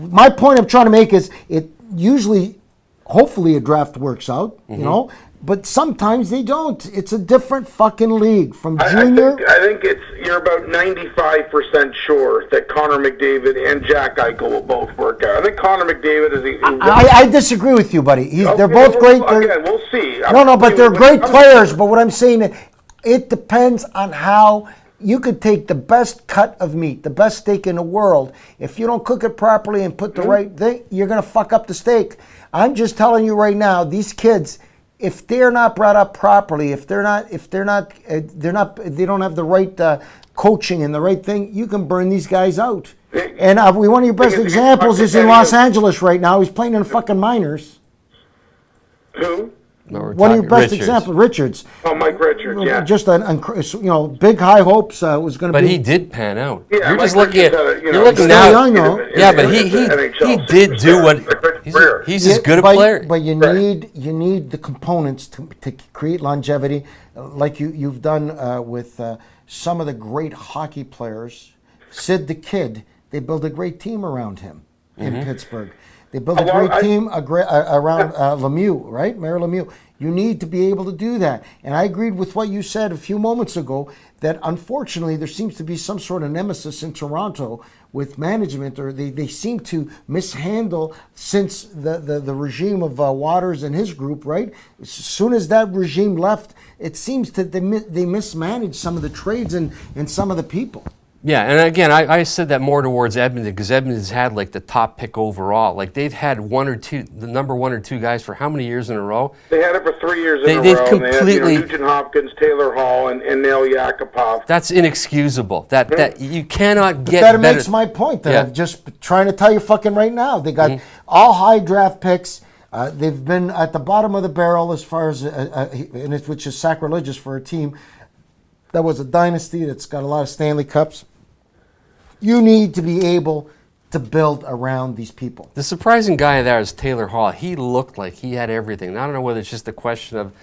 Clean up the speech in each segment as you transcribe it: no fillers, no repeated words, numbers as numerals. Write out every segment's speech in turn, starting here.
my point I'm trying to make is it usually, hopefully a draft works out, you know, but sometimes they don't. It's a different fucking league from junior. I think you're about 95% sure that Connor McDavid and Jack Eichel will both work out. I think Connor McDavid is. I disagree with you, buddy. They're both great. Again, we'll see. No, but they're great players. But what I'm saying, it depends on how. You could take the best cut of meat, the best steak in the world. If you don't cook it properly and put the right thing, you're going to fuck up the steak. I'm just telling you right now, these kids, if they're not brought up properly, if they don't have the right coaching and the right thing, you can burn these guys out. And one of your best examples is in Los Angeles right now. He's playing in the fucking minors. Who? No, one of your best examples, Richards. Oh, Mike Richards, yeah. Just big high hopes was going to be. But he did pan out. Yeah, you're Mike just looking at. You're looking now. Yeah, but he did do what he's as good a player. But you need the components to create longevity, like you've done with some of the great hockey players. Sid the Kid, they built a great team around him in Pittsburgh. They built a great team around Lemieux, right? Mayor Lemieux. You need to be able to do that. And I agreed with what you said a few moments ago, that unfortunately there seems to be some sort of nemesis in Toronto with management, or they seem to mishandle since the regime of Watters and his group, right? As soon as that regime left, it seems that they mismanaged some of the trades and some of the people. Yeah, and again, I said that more towards Edmonton, because Edmonton's had like the top pick overall. Like they've had the number one or two guys for how many years in a row? They had it for 3 years in a row. They've completely Nugent Hopkins, Taylor Hall, and Nail Yakupov. That's inexcusable. That you cannot get. That makes my point. That I'm just trying to tell you fucking right now. They got all high draft picks. They've been at the bottom of the barrel as far as which is sacrilegious for a team that was a dynasty that's got a lot of Stanley Cups. You need to be able to build around these people. The surprising guy there is Taylor Hall. He looked like he had everything. I don't know whether it's just a question of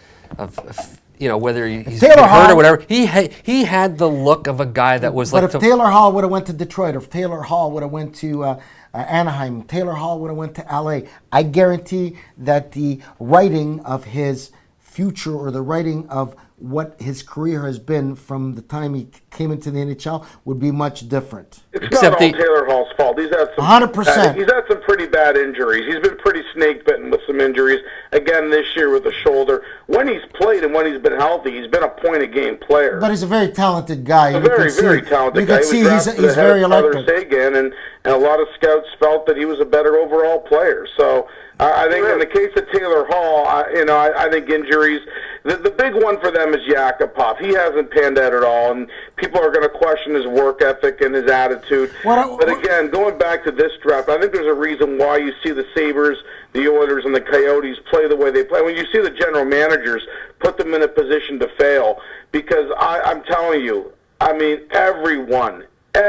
whether he's hurt or whatever. He had the look of a guy that was but if Taylor Hall would have went to Detroit, or if Taylor Hall would have went to Anaheim, Taylor Hall would have went to LA, I guarantee that the writing of his future, or the writing of what his career has been from the time he came into the NHL, would be much different. It's not all Taylor Hall's fault. He's had some 100%. He's had some pretty bad injuries. He's been pretty snake bitten with some injuries. Again, this year with the shoulder. When he's played and when he's been healthy, he's been a point a game player. But he's a very talented guy. A very talented guy. You can see he's very electric. Sagan, and a lot of scouts felt that he was a better overall player. So I think in the case of Taylor Hall, I think injuries. The big one for them is Yakupov. He hasn't panned out at all, and people are going to question his work ethic and his attitude. But again, going back to this draft, I think there's a reason why you see the Sabres, the Oilers, and the Coyotes play the way they play. When you see the general managers put them in a position to fail, because I'm telling you, I mean, everyone. They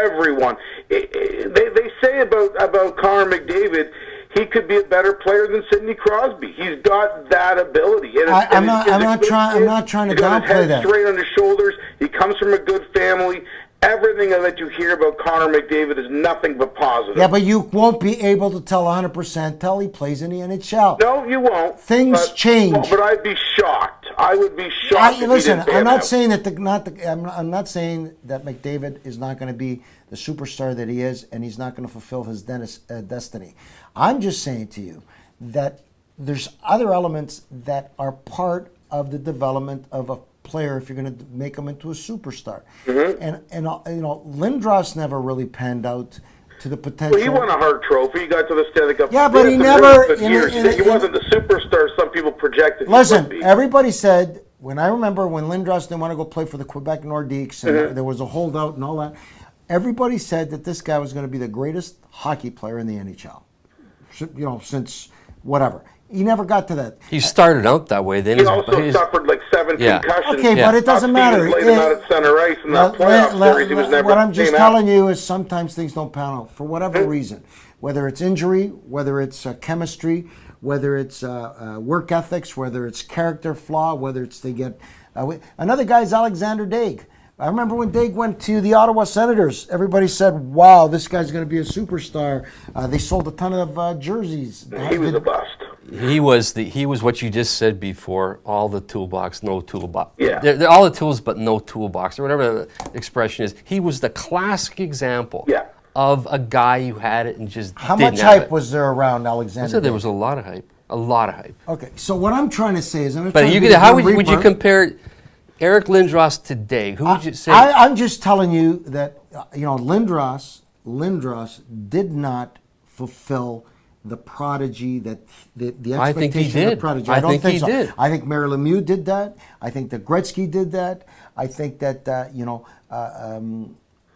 say about Connor McDavid, he could be a better player than Sidney Crosby. He's got that ability. I'm not trying to downplay that. Straight on his shoulders. He comes from a good family. Everything that you hear about Connor McDavid is nothing but positive. Yeah, but you won't be able to tell 100% till he plays in the NHL. No, you won't. Things change. But I'd be shocked. I would be shocked. Listen, I'm not saying that I'm not saying that McDavid is not going to be the superstar that he is, and he's not going to fulfill his destiny. I'm just saying to you that there's other elements that are part of the development of a player if you're going to make him into a superstar. And Lindros never really panned out to the potential. Well, he won a Hart Trophy. He got to the Stanley Cup. Yeah, but he never. He wasn't the superstar some people projected. Listen, everybody said, I remember when Lindros didn't want to go play for the Quebec Nordiques, and there was a holdout and all that. Everybody said that this guy was going to be the greatest hockey player in the NHL. Since whatever. He never got to that. He started out that way. Then he also suffered like 7 concussions. Okay, but it doesn't matter. Laid him out at center ice in that playoff series. He was never. What I'm just telling you is sometimes things don't pan out for whatever reason. Whether it's injury, whether it's chemistry, whether it's work ethics, whether it's character flaw, whether it's they get. Another guy is Alexander Daig. I remember when Dave went to the Ottawa Senators, everybody said, wow, this guy's going to be a superstar. They sold a ton of jerseys. He was a bust. He was what you just said before. All the toolbox, no toolbox. Yeah. They're all the tools, but no toolbox, or whatever the expression is. He was the classic example of a guy who had it and just How didn't much have hype it. was there around Alexander? I said there Dave? was a lot of hype. A lot of hype. Okay, so what I'm trying to say is, But you could, how would you compare Eric Lindros today? Who would you say? I'm just telling you that Lindros did not fulfill the prodigy that the I think he expectation of the did. prodigy. I don't think he so. did. I think Mary Lemieux did that. I think that Gretzky did that. I think that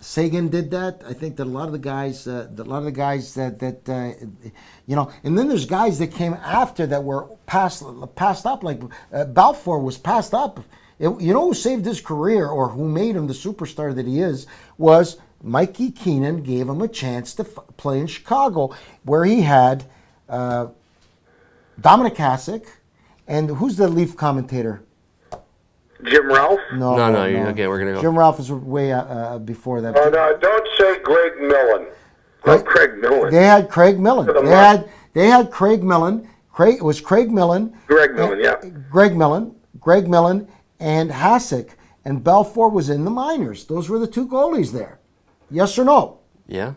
Sagan did that. I think that a lot of the guys, and then there's guys that came after that were passed up. Like Balfour was passed up. Who saved his career or who made him the superstar that he is was Mikey Keenan. Gave him a chance to play in Chicago, where he had Dominic Hasek, and who's the Leaf commentator? Jim Ralph? No. Okay, we're gonna go. Jim Ralph is way before that. Oh, no, don't say Greg Millen. Craig Millen. They had Craig Millen. They had Craig Millen. It was Craig Millen. Greg Millen, yeah. Greg Millen, and Hasek, and Balfour was in the minors. Those were the two goalies there. Yes or no? Yeah.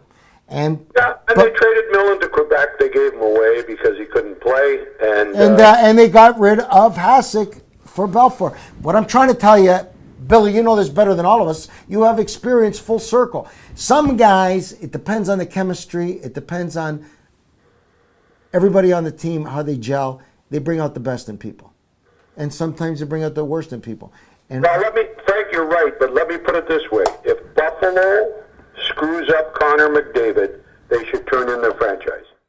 And they traded Millen to Quebec. They gave him away because he couldn't play, and they got rid of Hasek for Balfour. What I'm trying to tell you, Billy, you know this better than all of us. You have experience full circle. Some guys, it depends on the chemistry. It depends on everybody on the team, how they gel. They bring out the best in people. And sometimes they bring out the worst in people. And Well, Frank, you're right, but let me put it this way. If Buffalo screws up Connor McDavid, they should turn in their franchise.